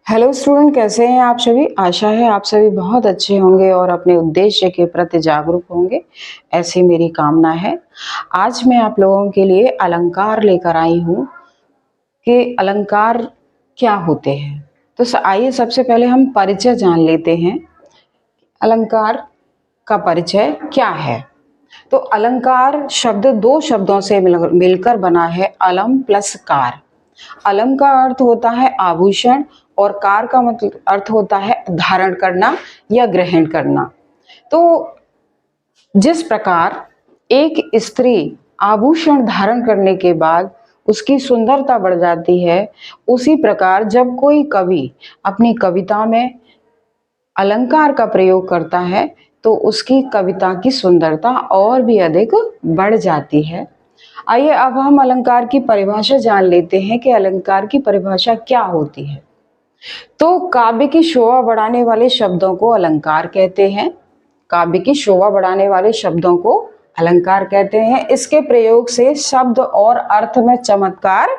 Hello student, कैसे हैं आप सभी। आशा है आप सभी बहुत अच्छे होंगे और अपने उद्देश्य के प्रति जागरूक होंगे, ऐसी मेरी कामना है। आज मैं आप लोगों के लिए अलंकार लेकर आई हूँ कि अलंकार क्या होते हैं। तो आइए सबसे पहले हम परिचय जान लेते हैं। अलंकार का परिचय क्या है। तो अलंकार शब्द दो शब्दों से मिलकर बना है, अलम प्लस कार। अलम का अर्थ होता है आभूषण और कार का मतलब अर्थ होता है धारण करना या ग्रहण करना। तो जिस प्रकार एक स्त्री आभूषण धारण करने के बाद उसकी सुंदरता बढ़ जाती है, उसी प्रकार जब कोई कवि अपनी कविता में अलंकार का प्रयोग करता है तो उसकी कविता की सुंदरता और भी अधिक बढ़ जाती है। आइए अब हम अलंकार की परिभाषा जान लेते हैं कि अलंकार की परिभाषा क्या होती है। तो काव्य की शोभा बढ़ाने वाले शब्दों को अलंकार कहते हैं। काव्य की शोभा बढ़ाने वाले शब्दों को अलंकार कहते हैं। इसके प्रयोग से शब्द और अर्थ में चमत्कार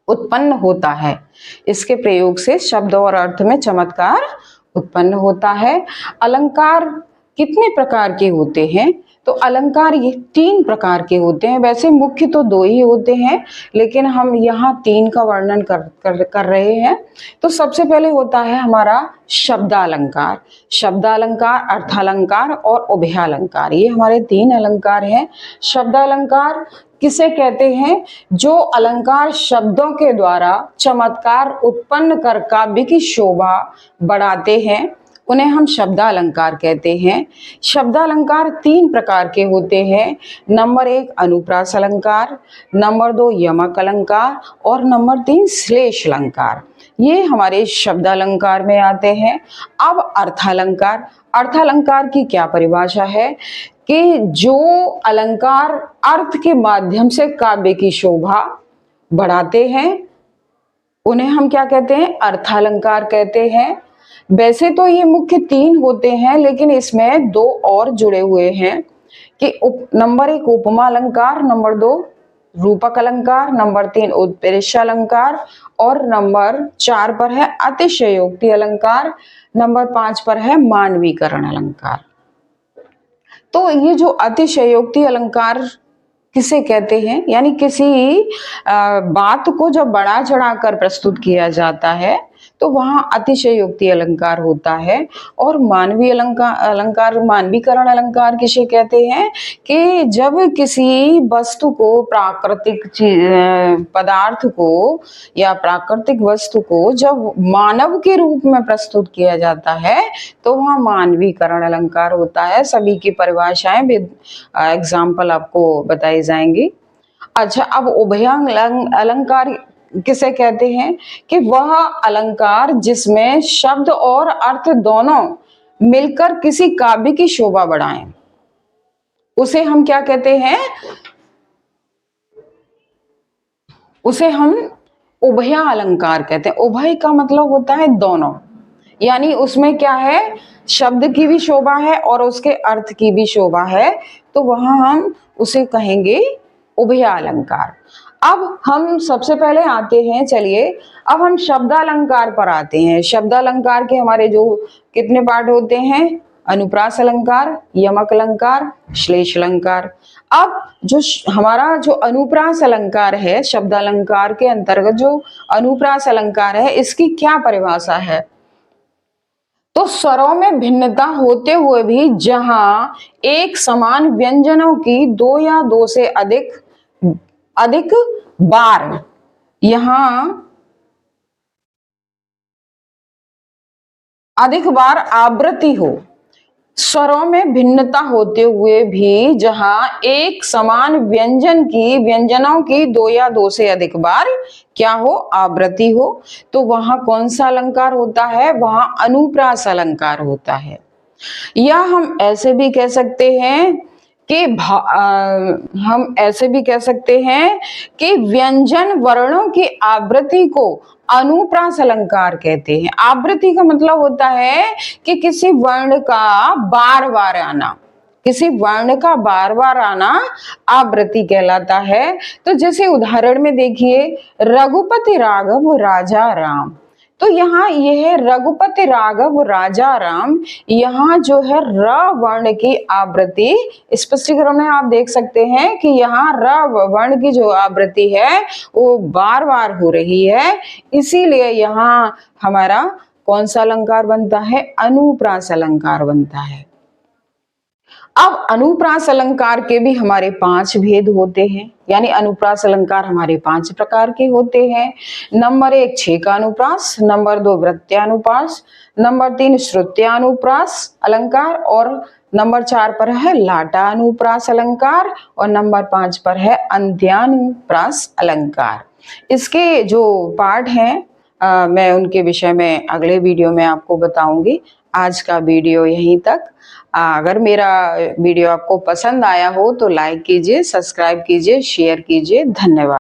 उत्पन्न होता है। इसके प्रयोग से शब्द और अर्थ में चमत्कार उत्पन्न होता है। अलंकार कितने प्रकार के होते हैं। तो अलंकार ये 3 प्रकार के होते हैं। वैसे मुख्य तो 2 ही होते हैं, लेकिन हम यहाँ 3 का वर्णन कर रहे हैं। तो सबसे पहले होता है हमारा शब्दालंकार। शब्दालंकार, अर्थालंकार और उभयालंकार, ये हमारे 3 अलंकार हैं। शब्दालंकार किसे कहते हैं? जो अलंकार शब्दों के द्वारा चमत्कार उत्पन्न कर काव्य की शोभा बढ़ाते हैं, उन्हें हम शब्दालंकार कहते हैं। शब्दालंकार 3 प्रकार के होते हैं। नंबर 1 अनुप्रास अलंकार, नंबर 2 यमक अलंकार और नंबर 3 श्लेष अलंकार। ये हमारे शब्दालंकार में आते हैं। अब अर्थालंकार। अर्थालंकार की क्या परिभाषा है कि जो अलंकार अर्थ के माध्यम से काव्य की शोभा बढ़ाते हैं, उन्हें हम क्या कहते हैं? अर्थालंकार कहते हैं। वैसे तो ये मुख्य 3 होते हैं, लेकिन इसमें 2 और जुड़े हुए हैं कि नंबर 1 उपमा अलंकार, नंबर 2 रूपक अलंकार, नंबर 3 उत्प्रेक्षा अलंकार और नंबर 4 पर है अतिशयोक्ति अलंकार, नंबर 5 पर है मानवीकरण अलंकार। तो ये जो अतिशयोक्ति अलंकार किसे कहते हैं, यानी किसी बात को जब बढ़ा चढ़ाकर प्रस्तुत किया जाता है तो वहां अतिशयोक्ति अलंकार होता है। और मानवीय अलंकार मानवीकरण अलंकार किसे कहते हैं कि जब किसी वस्तु को, प्राकृतिक पदार्थ को या प्राकृतिक वस्तु को जब मानव के रूप में प्रस्तुत किया जाता है तो वहां मानवीकरण अलंकार होता है। सभी की परिभाषाएं विद एग्जाम्पल आपको बताई जाएंगी। अच्छा, अब अलंकार किसे कहते हैं कि वह अलंकार जिसमें शब्द और अर्थ दोनों मिलकर किसी काव्य की शोभा बढ़ाएं, उसे हम क्या कहते हैं? उसे हम उभय अलंकार कहते हैं। उभय का मतलब होता है दोनों, यानी उसमें क्या है, शब्द की भी शोभा है और उसके अर्थ की भी शोभा है, तो वहां हम उसे कहेंगे उभय अलंकार। अब हम सबसे पहले आते हैं, चलिए अब हम शब्दालंकार पर आते हैं। शब्दालंकार के हमारे जो कितने पार्ट होते हैं? अनुप्रास अलंकार, यमक अलंकार, श्लेष अलंकार। अब जो हमारा जो अनुप्रास अलंकार है, शब्दालंकार के अंतर्गत जो अनुप्रास अलंकार है, इसकी क्या परिभाषा है? तो स्वरों में भिन्नता होते हुए भी जहां एक समान व्यंजनों की 2 या 2 से अधिक बार यहां अधिक बार आवृत्ति हो। स्वरों में भिन्नता होते हुए भी जहां एक समान व्यंजनों की 2 या 2 से अधिक बार क्या हो? आवृत्ति हो, तो वहां कौन सा अलंकार होता है? वहां अनुप्रास अलंकार होता है। या हम ऐसे भी कह सकते हैं कि व्यंजन वर्णों की आवृत्ति को अनुप्रास अलंकार कहते हैं। आवृत्ति का मतलब होता है कि किसी वर्ण का बार बार आना, किसी वर्ण का बार बार आना आवृत्ति कहलाता है। तो जैसे उदाहरण में देखिए, रघुपति राघव राजा राम, तो यहाँ ये है रघुपति राघव राजा राम। यहाँ जो है र वर्ण की आवृत्ति स्पष्टीकरण में आप देख सकते हैं कि यहाँ र वर्ण की जो आवृत्ति है वो बार बार हो रही है, इसीलिए यहाँ हमारा कौन सा अलंकार बनता है, अनुप्रास अलंकार बनता है। अब अनुप्रास अलंकार के भी हमारे 5 भेद होते हैं, यानी अनुप्रास अलंकार हमारे 5 प्रकार के होते हैं। नंबर 1 छेका अनुप्रास, नंबर 2 वृत्त्यानुप्रास, नंबर 3 श्रुत्यानुप्रास अलंकार और नंबर 4 पर है लाटानुप्रास अलंकार और नंबर 5 पर है अंत्यानुप्रास अलंकार। इसके जो पार्ट हैं मैं उनके विषय में अगले वीडियो में आपको बताऊंगी। आज का वीडियो यहीं तक। अगर मेरा वीडियो आपको पसंद आया हो तो लाइक कीजिए, सब्सक्राइब कीजिए, शेयर कीजिए। धन्यवाद।